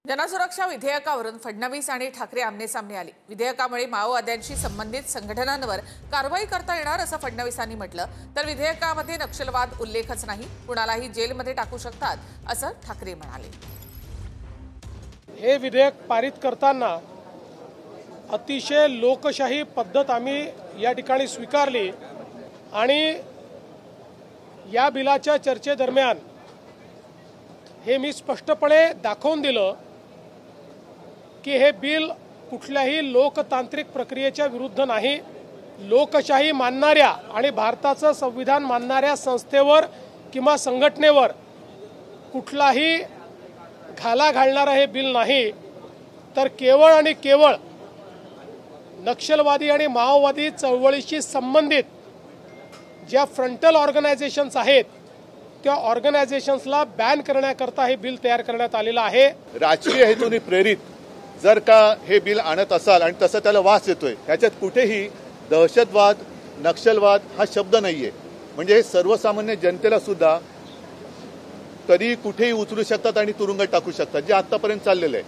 जनसुरक्षा विधेयकावरून फडणवीस आणि ठाकरे आमनेसामने आले। विधेयकामुळे माओवाद्यांशी संबंधित संघटनांवर कारवाई करता येणार असं फडणवीसांनी म्हटलं, तर विधेयकामध्ये नक्षलवाद उल्लेखच नाही, कुणालाही जेलमध्ये टाकू शकतात असं ठाकरे म्हणाले। हे विधेयक पारित करताना अतिशय लोकशाही पद्धत आम्ही या ठिकाणी स्वीकारली आणि या बिलाच्या चर्चेदरम्यान हे मी स्पष्टपणे दाखवून दिलं की हे बिल कुठल्याही लोकतांत्रिक प्रक्रियेच्या विरुद्ध नाही, लोकशाही मानणाऱ्या आणि भारताचं संविधान मानणाऱ्या संस्थेवर किंवा संघटनेवर कुठलाही घाला घालणारं हे बिल नाही, तर केवळ आणि केवळ नक्षलवादी आणि माओवादी चळवळीशी संबंधित ज्या फ्रंटल ऑर्गनायझेशन्स आहेत त्या ऑर्गनायझेशन्सला बॅन करण्याकरता हे बिल तयार करण्यात आलेलं आहे। राजकीय हेतूने प्रेरित जर का हे बिल आणत असाल आणि तसं त्याला वास येतोय, ह्याच्यात कुठेही दहशतवाद नक्षलवाद हा शब्द नाहीये, म्हणजे हे सर्वसामान्य जनतेला सुद्धा कधी कुठेही उचलू शकतात आणि तुरुंगात टाकू शकतात, जे आतापर्यंत चाललेलं आहे।